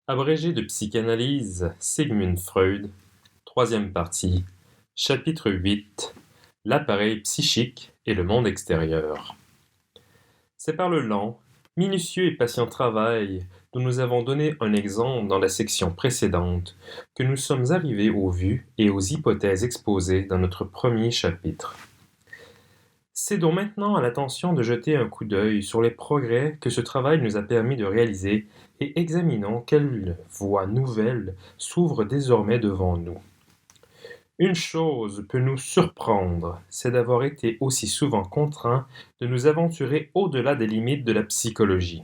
Abrégé de psychanalyse, Sigmund Freud, troisième partie, chapitre 8, l'appareil psychique et le monde extérieur. C'est par le lent, minutieux et patient travail dont nous avons donné un exemple dans la section précédente que nous sommes arrivés aux vues et aux hypothèses exposées dans notre premier chapitre. Cédons maintenant à l'attention de jeter un coup d'œil sur les progrès que ce travail nous a permis de réaliser et examinons quelles voies nouvelles s'ouvrent désormais devant nous. Une chose peut nous surprendre, c'est d'avoir été aussi souvent contraints de nous aventurer au-delà des limites de la psychologie.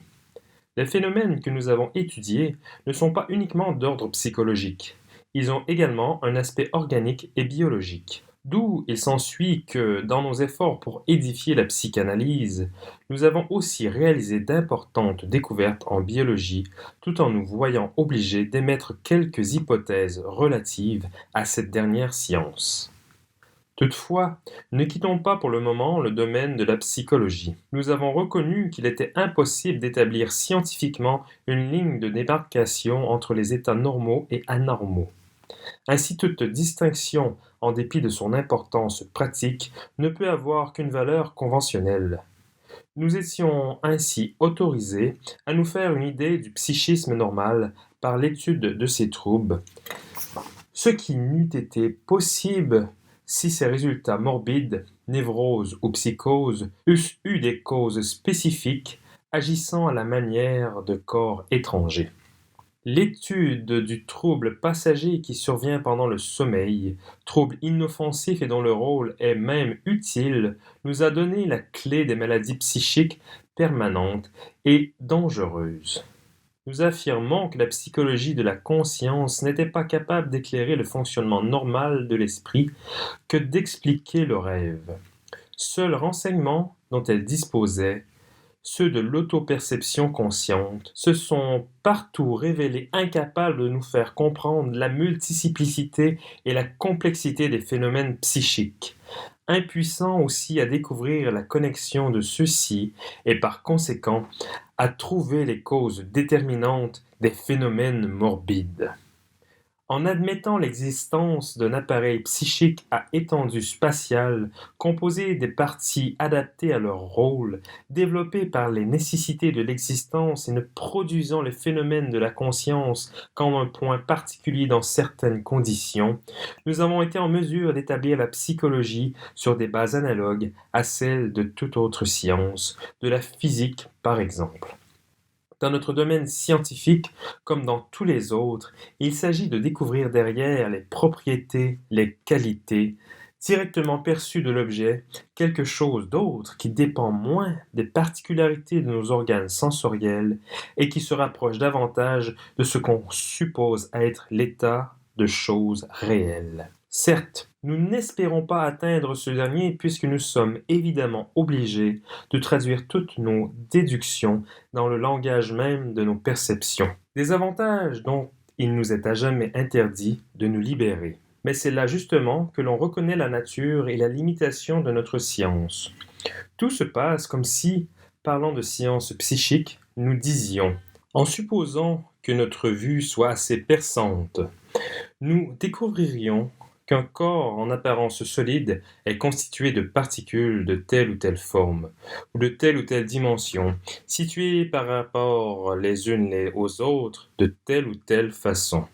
Les phénomènes que nous avons étudiés ne sont pas uniquement d'ordre psychologique, ils ont également un aspect organique et biologique. D'où il s'ensuit que, dans nos efforts pour édifier la psychanalyse, nous avons aussi réalisé d'importantes découvertes en biologie, tout en nous voyant obligés d'émettre quelques hypothèses relatives à cette dernière science. Toutefois, ne quittons pas pour le moment le domaine de la psychologie. Nous avons reconnu qu'il était impossible d'établir scientifiquement une ligne de démarcation entre les états normaux et anormaux. Ainsi, toute distinction, en dépit de son importance pratique, ne peut avoir qu'une valeur conventionnelle. Nous étions ainsi autorisés à nous faire une idée du psychisme normal par l'étude de ces troubles, ce qui n'eût été possible si ces résultats morbides, névroses ou psychoses, eussent eu des causes spécifiques agissant à la manière de corps étrangers. L'étude du trouble passager qui survient pendant le sommeil, trouble inoffensif et dont le rôle est même utile, nous a donné la clé des maladies psychiques permanentes et dangereuses. Nous affirmons que la psychologie de la conscience n'était pas capable d'éclairer le fonctionnement normal de l'esprit que d'expliquer le rêve. Seuls renseignements dont elle disposait, ceux de l'autoperception consciente, se sont partout révélés incapables de nous faire comprendre la multiplicité et la complexité des phénomènes psychiques, impuissants aussi à découvrir la connexion de ceux-ci et par conséquent à trouver les causes déterminantes des phénomènes morbides. En admettant l'existence d'un appareil psychique à étendue spatiale, composé des parties adaptées à leur rôle, développées par les nécessités de l'existence et ne produisant les phénomènes de la conscience qu'en un point particulier dans certaines conditions, nous avons été en mesure d'établir la psychologie sur des bases analogues à celles de toute autre science, de la physique par exemple. Dans notre domaine scientifique, comme dans tous les autres, il s'agit de découvrir derrière les propriétés, les qualités, directement perçues de l'objet, quelque chose d'autre qui dépend moins des particularités de nos organes sensoriels et qui se rapproche davantage de ce qu'on suppose être l'état de choses réelles. Certes, nous n'espérons pas atteindre ce dernier puisque nous sommes évidemment obligés de traduire toutes nos déductions dans le langage même de nos perceptions. Des avantages dont il nous est à jamais interdit de nous libérer. Mais c'est là justement que l'on reconnaît la nature et la limitation de notre science. Tout se passe comme si, parlant de science psychique, nous disions, en supposant que notre vue soit assez perçante, nous découvririons qu'un corps en apparence solide est constitué de particules de telle ou telle forme, ou de telle ou telle dimension, situées par rapport les unes aux autres de telle ou telle façon.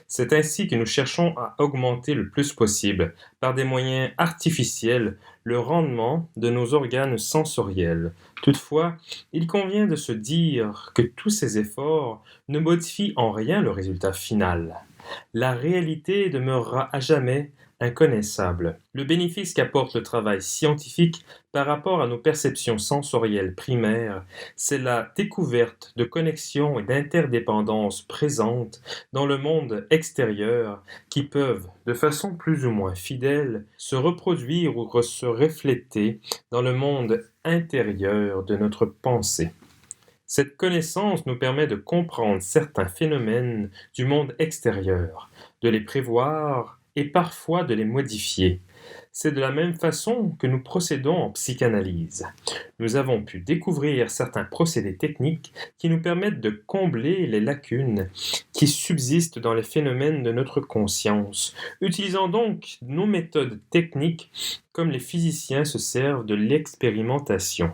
C'est ainsi que nous cherchons à augmenter le plus possible, par des moyens artificiels, le rendement de nos organes sensoriels. Toutefois, il convient de se dire que tous ces efforts ne modifient en rien le résultat final. La réalité demeurera à jamais inconnaissable. Le bénéfice qu'apporte le travail scientifique par rapport à nos perceptions sensorielles primaires, c'est la découverte de connexions et d'interdépendances présentes dans le monde extérieur qui peuvent, de façon plus ou moins fidèle, se reproduire ou se refléter dans le monde intérieur de notre pensée. Cette connaissance nous permet de comprendre certains phénomènes du monde extérieur, de les prévoir et parfois de les modifier. C'est de la même façon que nous procédons en psychanalyse. Nous avons pu découvrir certains procédés techniques qui nous permettent de combler les lacunes qui subsistent dans les phénomènes de notre conscience, utilisant donc nos méthodes techniques comme les physiciens se servent de l'expérimentation.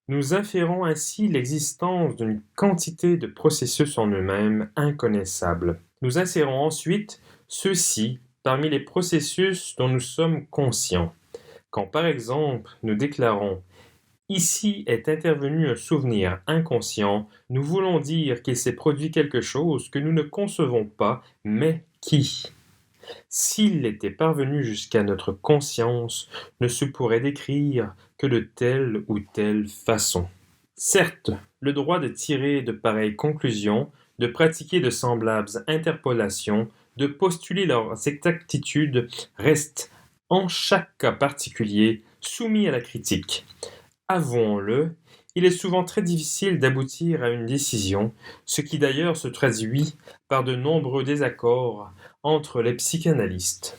Nous inférons ainsi l'existence d'une quantité de processus en eux-mêmes inconnaissables. Nous insérons ensuite ceux-ci parmi les processus dont nous sommes conscients. Quand par exemple nous déclarons ici est intervenu un souvenir inconscient, nous voulons dire qu'il s'est produit quelque chose que nous ne concevons pas, mais qui, s'il était parvenu jusqu'à notre conscience, ne se pourrait décrire que de telle ou telle façon. Certes, le droit de tirer de pareilles conclusions, de pratiquer de semblables interpolations, de postuler leurs exactitudes reste, en chaque cas particulier, soumis à la critique. Avouons-le, il est souvent très difficile d'aboutir à une décision, ce qui d'ailleurs se traduit par de nombreux désaccords entre les psychanalystes.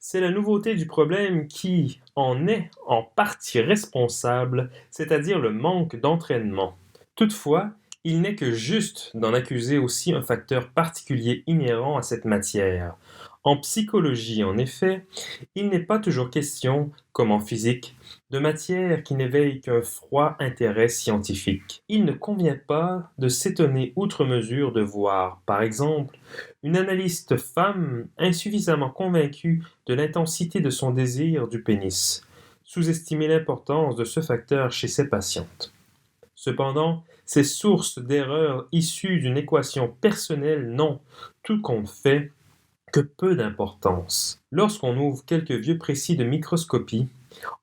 C'est la nouveauté du problème qui en est en partie responsable, c'est-à-dire le manque d'entraînement. Toutefois, il n'est que juste d'en accuser aussi un facteur particulier inhérent à cette matière. En psychologie, en effet, il n'est pas toujours question, comme en physique, de matière qui n'éveille qu'un froid intérêt scientifique. Il ne convient pas de s'étonner outre mesure de voir, par exemple, une analyste femme insuffisamment convaincue de l'intensité de son désir du pénis, sous-estimer l'importance de ce facteur chez ses patientes. Cependant, ces sources d'erreurs issues d'une équation personnelle n'ont, tout compte fait, que peu d'importance. Lorsqu'on ouvre quelques vieux précis de microscopie,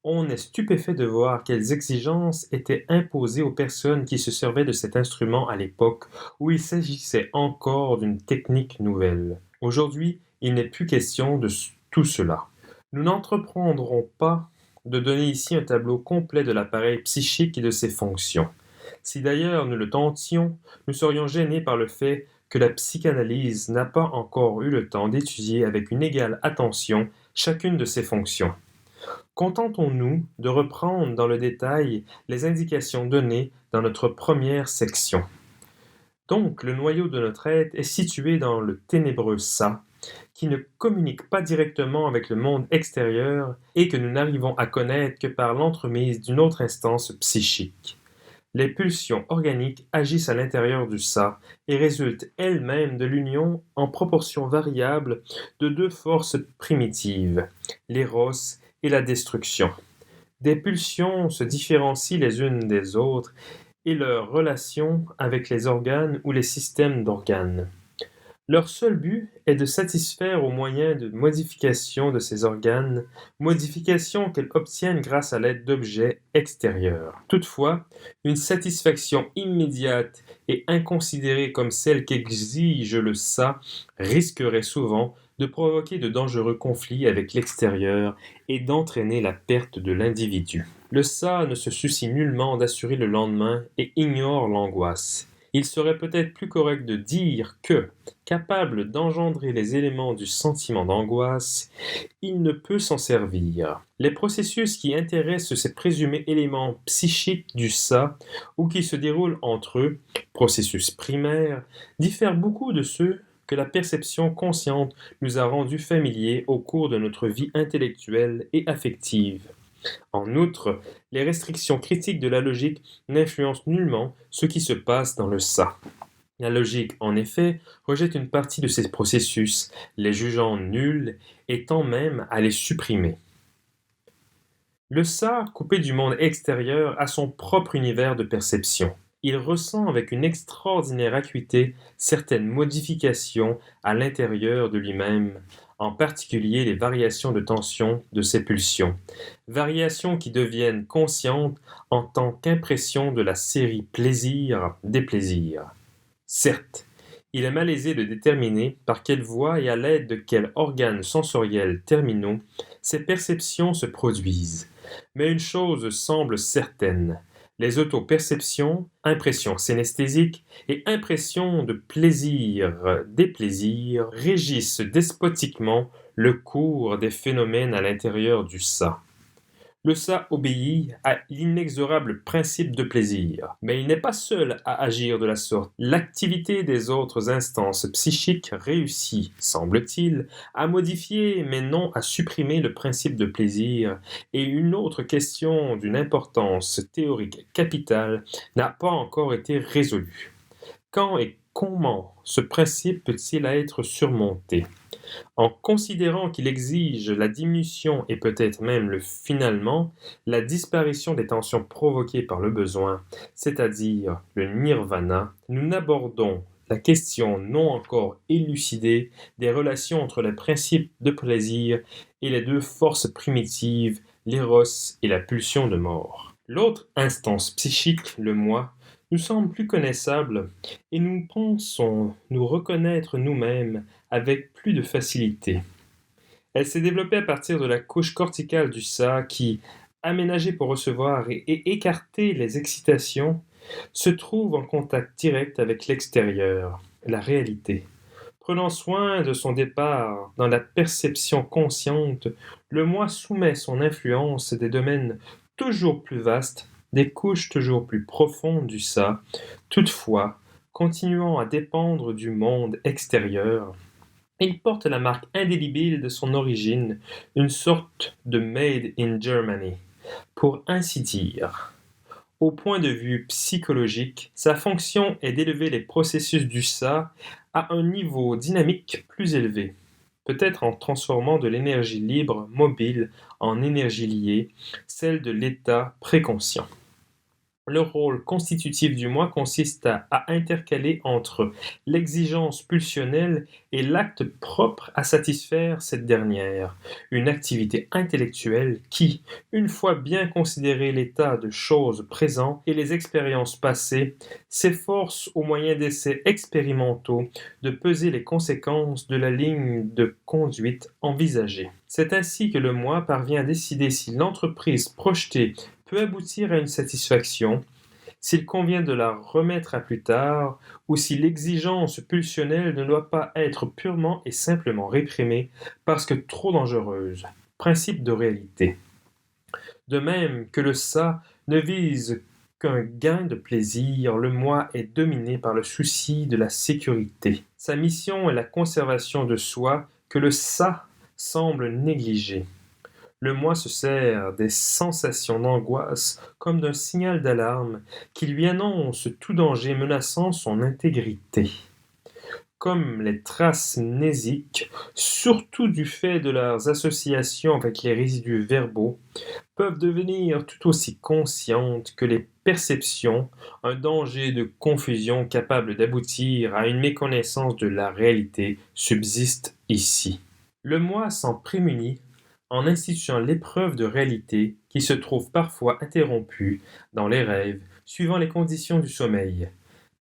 on est stupéfait de voir quelles exigences étaient imposées aux personnes qui se servaient de cet instrument à l'époque où il s'agissait encore d'une technique nouvelle. Aujourd'hui, il n'est plus question de tout cela. Nous n'entreprendrons pas de donner ici un tableau complet de l'appareil psychique et de ses fonctions. Si d'ailleurs nous le tentions, nous serions gênés par le fait que la psychanalyse n'a pas encore eu le temps d'étudier avec une égale attention chacune de ses fonctions. Contentons-nous de reprendre dans le détail les indications données dans notre première section. Donc, le noyau de notre être est situé dans le ténébreux ça, qui ne communique pas directement avec le monde extérieur et que nous n'arrivons à connaître que par l'entremise d'une autre instance psychique. Les pulsions organiques agissent à l'intérieur du ça et résultent elles-mêmes de l'union en proportion variable de deux forces primitives, l'éros et la destruction. Des pulsions se différencient les unes des autres et leur relation avec les organes ou les systèmes d'organes. Leur seul but est de satisfaire au moyen de modifications de ces organes, modifications qu'elles obtiennent grâce à l'aide d'objets extérieurs. Toutefois, une satisfaction immédiate et inconsidérée comme celle qu'exige le ça risquerait souvent de provoquer de dangereux conflits avec l'extérieur et d'entraîner la perte de l'individu. Le ça ne se soucie nullement d'assurer le lendemain et ignore l'angoisse. Il serait peut-être plus correct de dire que, capable d'engendrer les éléments du sentiment d'angoisse, il ne peut s'en servir. Les processus qui intéressent ces présumés éléments psychiques du ça, ou qui se déroulent entre eux, processus primaires, diffèrent beaucoup de ceux que la perception consciente nous a rendus familiers au cours de notre vie intellectuelle et affective. En outre, les restrictions critiques de la logique n'influencent nullement ce qui se passe dans le ça. La logique, en effet, rejette une partie de ces processus, les jugeant nuls et tend même à les supprimer. Le ça, coupé du monde extérieur, a son propre univers de perception. Il ressent avec une extraordinaire acuité certaines modifications à l'intérieur de lui-même, en particulier les variations de tension de ses pulsions, variations qui deviennent conscientes en tant qu'impression de la série plaisir-déplaisir. Certes, il est malaisé de déterminer par quelle voie et à l'aide de quels organes sensoriels terminaux ces perceptions se produisent, mais une chose semble certaine. Les autoperceptions, impressions synesthésiques et impressions de plaisir-déplaisir régissent despotiquement le cours des phénomènes à l'intérieur du ça. Le ça obéit à l'inexorable principe de plaisir, mais il n'est pas seul à agir de la sorte. L'activité des autres instances psychiques réussit, semble-t-il, à modifier mais non à supprimer le principe de plaisir, et une autre question d'une importance théorique capitale n'a pas encore été résolue. Quand et comment ce principe peut-il être surmonté? En considérant qu'il exige la diminution et peut-être même finalement la disparition des tensions provoquées par le besoin, c'est-à-dire le nirvana, nous n'abordons la question non encore élucidée des relations entre les principes de plaisir et les deux forces primitives, l'éros et la pulsion de mort. L'autre instance psychique, le moi, nous semble plus connaissable et nous pensons nous reconnaître nous-mêmes avec plus de facilité. Elle s'est développée à partir de la couche corticale du ça qui, aménagée pour recevoir et écarter les excitations, se trouve en contact direct avec l'extérieur, la réalité. Prenant soin de son départ dans la perception consciente, le moi soumet son influence des domaines toujours plus vastes, des couches toujours plus profondes du ça, toutefois continuant à dépendre du monde extérieur. Il porte la marque indélébile de son origine, une sorte de Made in Germany, pour ainsi dire. Au point de vue psychologique, sa fonction est d'élever les processus du ça à un niveau dynamique plus élevé, peut-être en transformant de l'énergie libre mobile en énergie liée, celle de l'état préconscient. Le rôle constitutif du moi consiste à intercaler entre l'exigence pulsionnelle et l'acte propre à satisfaire cette dernière, une activité intellectuelle qui, une fois bien considéré l'état de choses présent et les expériences passées, s'efforce au moyen d'essais expérimentaux de peser les conséquences de la ligne de conduite envisagée. C'est ainsi que le moi parvient à décider si l'entreprise projetée peut aboutir à une satisfaction, s'il convient de la remettre à plus tard, ou si l'exigence pulsionnelle ne doit pas être purement et simplement réprimée parce que trop dangereuse. Principe de réalité. De même que le ça ne vise qu'un gain de plaisir, le moi est dominé par le souci de la sécurité. Sa mission est la conservation de soi que le ça semble négliger. Le moi se sert des sensations d'angoisse comme d'un signal d'alarme qui lui annonce tout danger menaçant son intégrité. Comme les traces mnésiques, surtout du fait de leurs associations avec les résidus verbaux, peuvent devenir tout aussi conscientes que les perceptions, un danger de confusion capable d'aboutir à une méconnaissance de la réalité subsiste ici. Le moi s'en prémunit en instituant l'épreuve de réalité qui se trouve parfois interrompue dans les rêves, suivant les conditions du sommeil.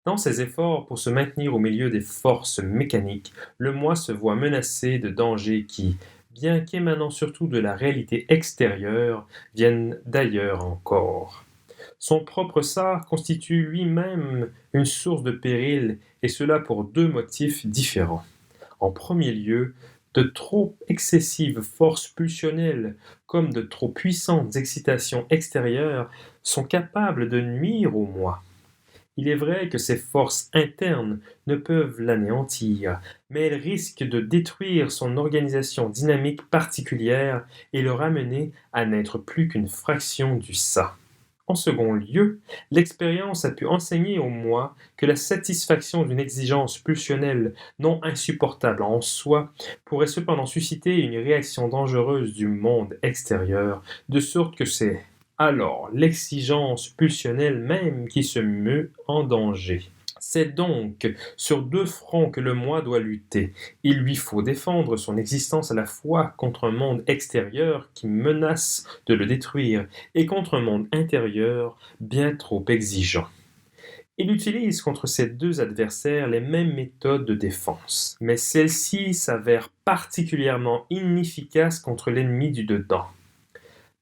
Dans ses efforts pour se maintenir au milieu des forces mécaniques, le moi se voit menacé de dangers qui, bien qu'émanant surtout de la réalité extérieure, viennent d'ailleurs encore. Son propre ça constitue lui-même une source de péril, et cela pour deux motifs différents. En premier lieu, de trop excessives forces pulsionnelles comme de trop puissantes excitations extérieures sont capables de nuire au moi. Il est vrai que ces forces internes ne peuvent l'anéantir, mais elles risquent de détruire son organisation dynamique particulière et le ramener à n'être plus qu'une fraction du ça. En second lieu, l'expérience a pu enseigner au moi que la satisfaction d'une exigence pulsionnelle non insupportable en soi pourrait cependant susciter une réaction dangereuse du monde extérieur, de sorte que c'est alors l'exigence pulsionnelle même qui se meut en danger. C'est donc sur deux fronts que le moi doit lutter. Il lui faut défendre son existence à la fois contre un monde extérieur qui menace de le détruire et contre un monde intérieur bien trop exigeant. Il utilise contre ces deux adversaires les mêmes méthodes de défense, mais celles-ci s'avèrent particulièrement inefficaces contre l'ennemi du dedans.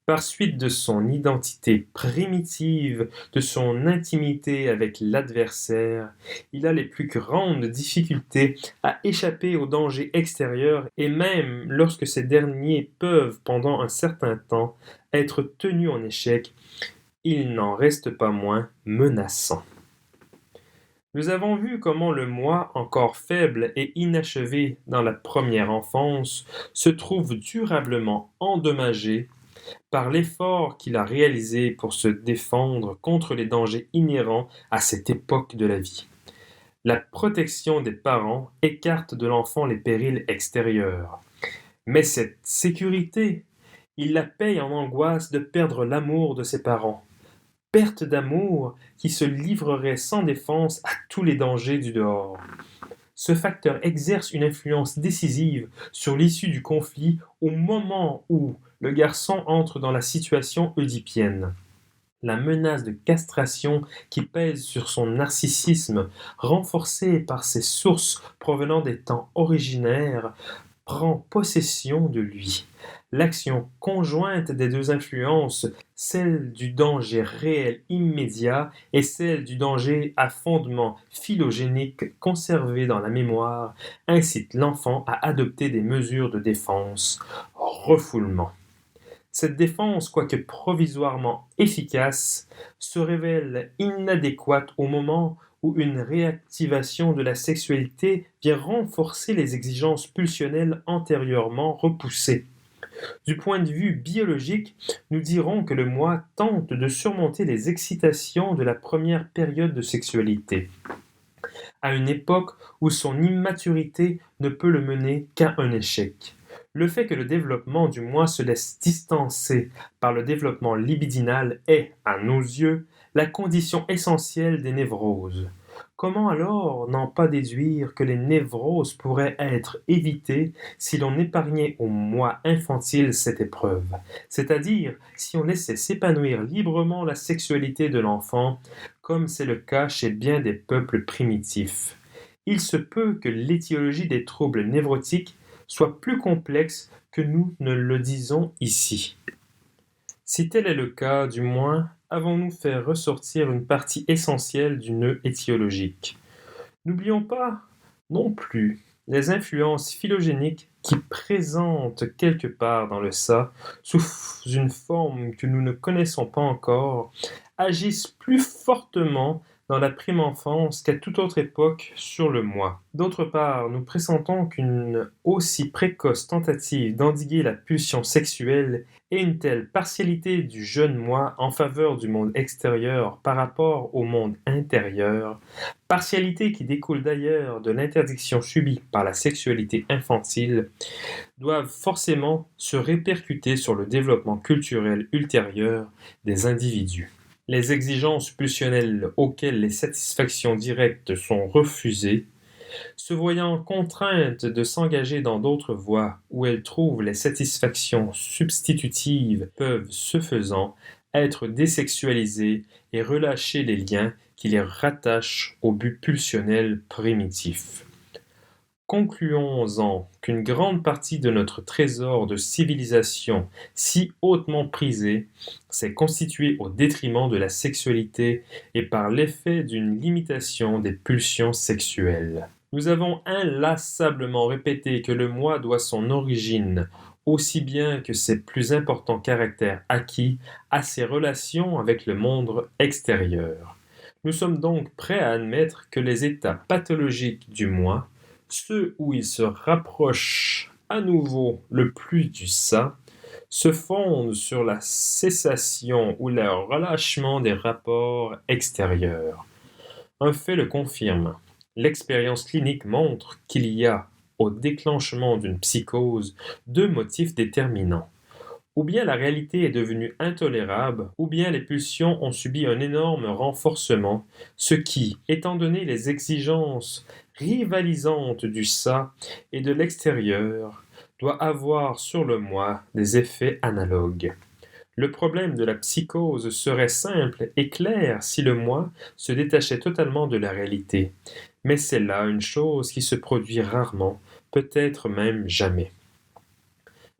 Par suite de son identité primitive, de son intimité avec l'adversaire, il a les plus grandes difficultés à échapper aux dangers extérieurs et même lorsque ces derniers peuvent, pendant un certain temps, être tenus en échec, il n'en reste pas moins menaçant. Nous avons vu comment le moi, encore faible et inachevé dans la première enfance, se trouve durablement endommagé par l'effort qu'il a réalisé pour se défendre contre les dangers inhérents à cette époque de la vie. La protection des parents écarte de l'enfant les périls extérieurs. Mais cette sécurité, il la paye en angoisse de perdre l'amour de ses parents. Perte d'amour qui se livrerait sans défense à tous les dangers du dehors. Ce facteur exerce une influence décisive sur l'issue du conflit au moment où le garçon entre dans la situation oedipienne. La menace de castration qui pèse sur son narcissisme, renforcée par ses sources provenant des temps originaires, prend possession de lui. L'action conjointe des deux influences, celle du danger réel immédiat et celle du danger à fondement phylogénique conservé dans la mémoire, incite l'enfant à adopter des mesures de défense, refoulement. Cette défense, quoique provisoirement efficace, se révèle inadéquate au moment où une réactivation de la sexualité vient renforcer les exigences pulsionnelles antérieurement repoussées. Du point de vue biologique, nous dirons que le moi tente de surmonter les excitations de la première période de sexualité, à une époque où son immaturité ne peut le mener qu'à un échec. Le fait que le développement du moi se laisse distancer par le développement libidinal est, à nos yeux, la condition essentielle des névroses. Comment alors n'en pas déduire que les névroses pourraient être évitées si l'on épargnait au moi infantile cette épreuve, c'est-à-dire si on laissait s'épanouir librement la sexualité de l'enfant, comme c'est le cas chez bien des peuples primitifs. Il se peut que l'étiologie des troubles névrotiques soit plus complexe que nous ne le disons ici. Si tel est le cas, du moins, avons-nous fait ressortir une partie essentielle du nœud étiologique. N'oublions pas, non plus, les influences phylogéniques qui présentent quelque part dans le ça, sous une forme que nous ne connaissons pas encore, agissent plus fortement dans la prime enfance qu'à toute autre époque sur le moi. D'autre part, nous pressentons qu'une aussi précoce tentative d'endiguer la pulsion sexuelle et une telle partialité du jeune moi en faveur du monde extérieur par rapport au monde intérieur, partialité qui découle d'ailleurs de l'interdiction subie par la sexualité infantile, doivent forcément se répercuter sur le développement culturel ultérieur des individus. Les exigences pulsionnelles auxquelles les satisfactions directes sont refusées, se voyant contraintes de s'engager dans d'autres voies où elles trouvent les satisfactions substitutives, peuvent, ce faisant, être désexualisées et relâcher les liens qui les rattachent au but pulsionnel primitif. Concluons-en qu'une grande partie de notre trésor de civilisation si hautement prisé s'est constituée au détriment de la sexualité et par l'effet d'une limitation des pulsions sexuelles. Nous avons inlassablement répété que le moi doit son origine, aussi bien que ses plus importants caractères acquis, à ses relations avec le monde extérieur. Nous sommes donc prêts à admettre que les états pathologiques du moi, ceux où il se rapproche à nouveau le plus du ça, se fondent sur la cessation ou le relâchement des rapports extérieurs. Un fait le confirme. L'expérience clinique montre qu'il y a, au déclenchement d'une psychose, deux motifs déterminants. Ou bien la réalité est devenue intolérable, ou bien les pulsions ont subi un énorme renforcement, ce qui, étant donné les exigences rivalisantes du ça et de l'extérieur, doit avoir sur le moi des effets analogues. Le problème de la psychose serait simple et clair si le moi se détachait totalement de la réalité, mais c'est là une chose qui se produit rarement, peut-être même jamais.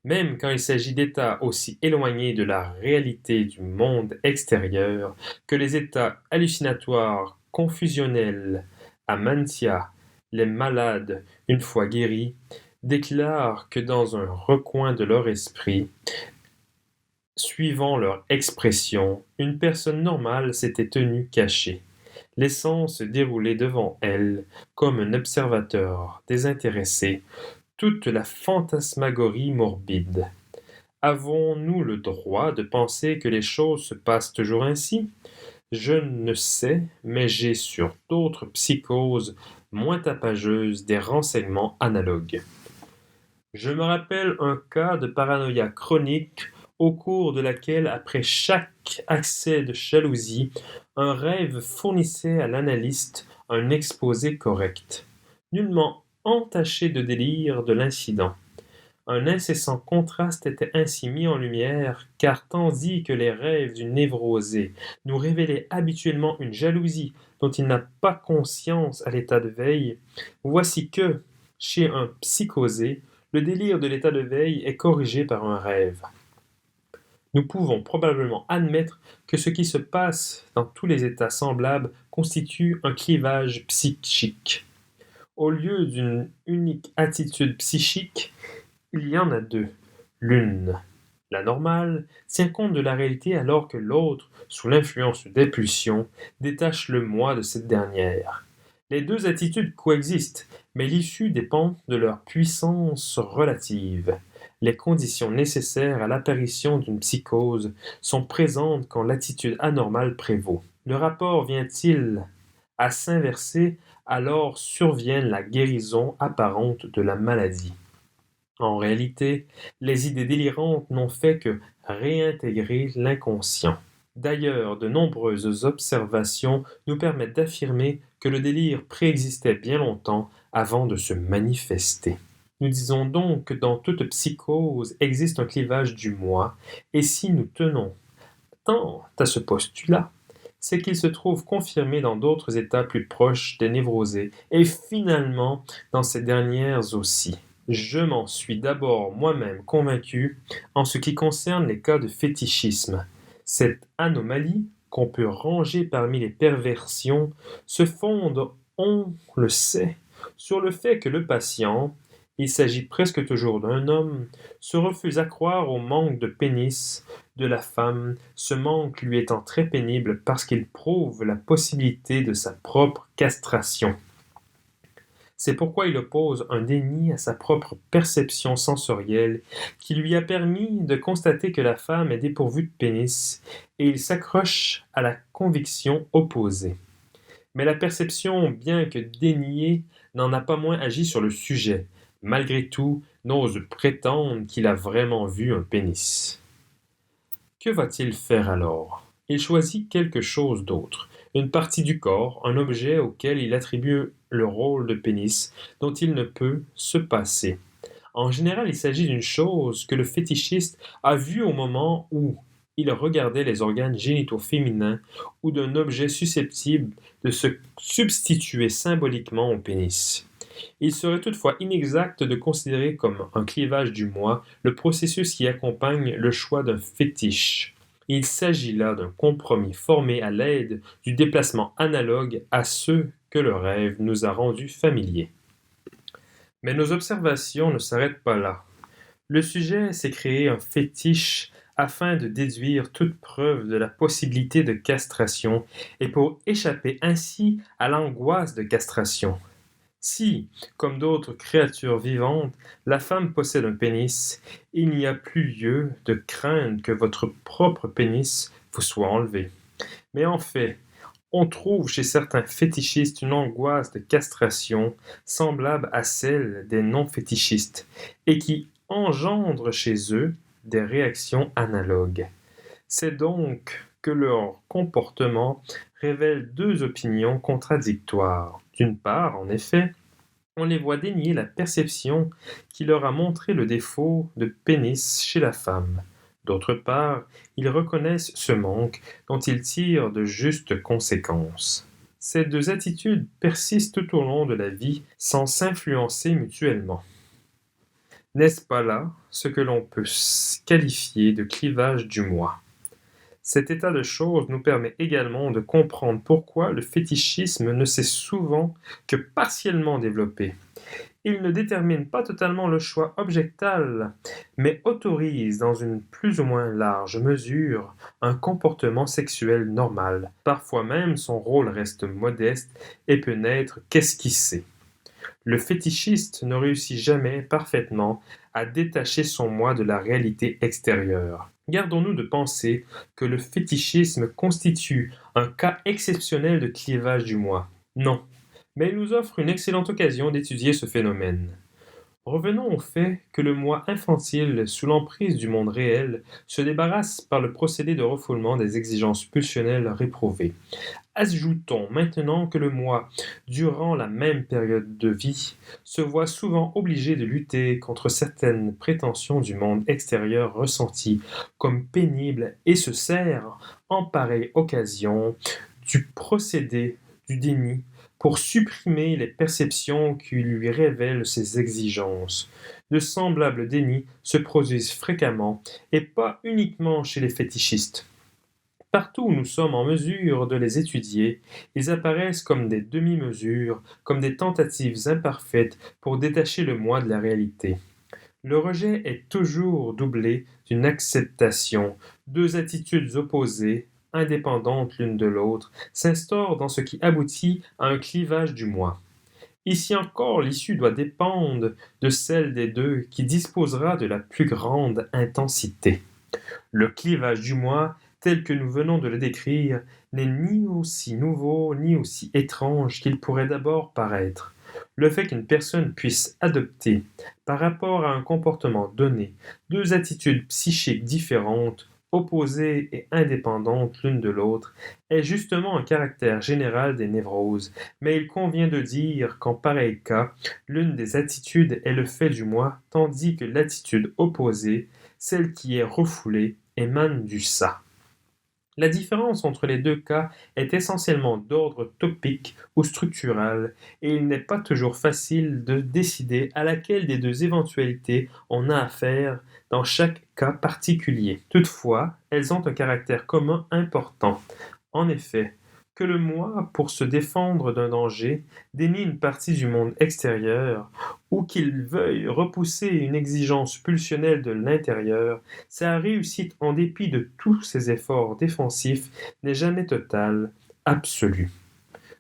Même quand il s'agit d'états aussi éloignés de la réalité du monde extérieur que les états hallucinatoires confusionnels à Mantia, les malades, une fois guéris, déclarent que dans un recoin de leur esprit, suivant leur expression, une personne normale s'était tenue cachée, laissant se dérouler devant elle, comme un observateur désintéressé, toute la fantasmagorie morbide. Avons-nous le droit de penser que les choses se passent toujours ainsi? Je ne sais, mais j'ai sur d'autres psychoses moins tapageuses des renseignements analogues. Je me rappelle un cas de paranoïa chronique au cours de laquelle, après chaque accès de jalousie, un rêve fournissait à l'analyste un exposé correct, nullement entaché de délire de l'incident. Un incessant contraste était ainsi mis en lumière, car tandis que les rêves du névrosé nous révélaient habituellement une jalousie dont il n'a pas conscience à l'état de veille, voici que, chez un psychosé, le délire de l'état de veille est corrigé par un rêve. Nous pouvons probablement admettre que ce qui se passe dans tous les états semblables constitue un clivage psychique. Au lieu d'une unique attitude psychique, il y en a deux. L'une, la normale, tient compte de la réalité alors que l'autre, sous l'influence des pulsions, détache le moi de cette dernière. Les deux attitudes coexistent, mais l'issue dépend de leur puissance relative. Les conditions nécessaires à l'apparition d'une psychose sont présentes quand l'attitude anormale prévaut. Le rapport vient-il à s'inverser, alors survient la guérison apparente de la maladie. En réalité, les idées délirantes n'ont fait que réintégrer l'inconscient. D'ailleurs, de nombreuses observations nous permettent d'affirmer que le délire préexistait bien longtemps avant de se manifester. Nous disons donc que dans toute psychose existe un clivage du moi, et si nous tenons tant à ce postulat, c'est qu'il se trouve confirmé dans d'autres états plus proches des névrosés, et finalement dans ces dernières aussi. Je m'en suis d'abord moi-même convaincu en ce qui concerne les cas de fétichisme. Cette anomalie, qu'on peut ranger parmi les perversions, se fonde, on le sait, sur le fait que le patient, il s'agit presque toujours d'un homme, se refuse à croire au manque de pénis de la femme, ce manque lui étant très pénible parce qu'il prouve la possibilité de sa propre castration. C'est pourquoi il oppose un déni à sa propre perception sensorielle qui lui a permis de constater que la femme est dépourvue de pénis, et il s'accroche à la conviction opposée. Mais la perception, bien que déniée, n'en a pas moins agi sur le sujet. Malgré tout, n'ose prétendre qu'il a vraiment vu un pénis. Que va-t-il faire alors? Il choisit quelque chose d'autre, une partie du corps, un objet auquel il attribue le rôle de pénis, dont il ne peut se passer. En général, il s'agit d'une chose que le fétichiste a vue au moment où il regardait les organes génitaux féminins ou d'un objet susceptible de se substituer symboliquement au pénis. Il serait toutefois inexact de considérer comme un clivage du moi le processus qui accompagne le choix d'un fétiche. Il s'agit là d'un compromis formé à l'aide du déplacement analogue à ceux que le rêve nous a rendus familiers. Mais nos observations ne s'arrêtent pas là. Le sujet s'est créé un fétiche afin de déduire toute preuve de la possibilité de castration et pour échapper ainsi à l'angoisse de castration. Si, comme d'autres créatures vivantes, la femme possède un pénis, il n'y a plus lieu de craindre que votre propre pénis vous soit enlevé. Mais en fait, on trouve chez certains fétichistes une angoisse de castration semblable à celle des non-fétichistes et qui engendre chez eux des réactions analogues. C'est donc que leur comportement révèle deux opinions contradictoires. D'une part, en effet, on les voit dénier la perception qui leur a montré le défaut de pénis chez la femme. D'autre part, ils reconnaissent ce manque dont ils tirent de justes conséquences. Ces deux attitudes persistent tout au long de la vie sans s'influencer mutuellement. N'est-ce pas là ce que l'on peut qualifier de clivage du moi? Cet état de choses nous permet également de comprendre pourquoi le fétichisme ne s'est souvent que partiellement développé. Il ne détermine pas totalement le choix objectal, mais autorise dans une plus ou moins large mesure un comportement sexuel normal. Parfois même son rôle reste modeste et peut n'être qu'esquissé. Le fétichiste ne réussit jamais parfaitement à détacher son moi de la réalité extérieure. Gardons-nous de penser que le fétichisme constitue un cas exceptionnel de clivage du moi. Non, mais il nous offre une excellente occasion d'étudier ce phénomène. Revenons au fait que le moi infantile, sous l'emprise du monde réel, se débarrasse par le procédé de refoulement des exigences pulsionnelles réprouvées. Ajoutons maintenant que le moi, durant la même période de vie, se voit souvent obligé de lutter contre certaines prétentions du monde extérieur ressenties comme pénibles et se sert, en pareille occasion, du procédé du déni pour supprimer les perceptions qui lui révèlent ses exigences. De semblables dénis se produisent fréquemment et pas uniquement chez les fétichistes. Partout où nous sommes en mesure de les étudier, ils apparaissent comme des demi-mesures, comme des tentatives imparfaites pour détacher le moi de la réalité. Le rejet est toujours doublé d'une acceptation. Deux attitudes opposées, indépendantes l'une de l'autre, s'instaurent dans ce qui aboutit à un clivage du moi. Ici encore, l'issue doit dépendre de celle des deux qui disposera de la plus grande intensité. Le clivage du moi, tel que nous venons de le décrire, n'est ni aussi nouveau ni aussi étrange qu'il pourrait d'abord paraître. Le fait qu'une personne puisse adopter, par rapport à un comportement donné, deux attitudes psychiques différentes, opposées et indépendantes l'une de l'autre, est justement un caractère général des névroses, mais il convient de dire qu'en pareil cas, l'une des attitudes est le fait du moi, tandis que l'attitude opposée, celle qui est refoulée, émane du ça. La différence entre les deux cas est essentiellement d'ordre topique ou structural, et il n'est pas toujours facile de décider à laquelle des deux éventualités on a affaire dans chaque cas particulier. Toutefois, elles ont un caractère commun important. En effet, que le moi, pour se défendre d'un danger, dénie une partie du monde extérieur, ou qu'il veuille repousser une exigence pulsionnelle de l'intérieur, sa réussite en dépit de tous ses efforts défensifs n'est jamais totale, absolue.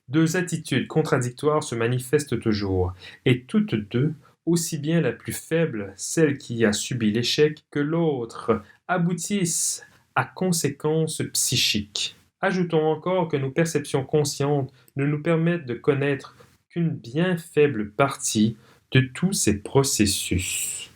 Deux attitudes contradictoires se manifestent toujours, et toutes deux, aussi bien la plus faible, celle qui a subi l'échec, que l'autre, aboutissent à conséquences psychiques. Ajoutons encore que nos perceptions conscientes ne nous permettent de connaître qu'une bien faible partie de tous ces processus.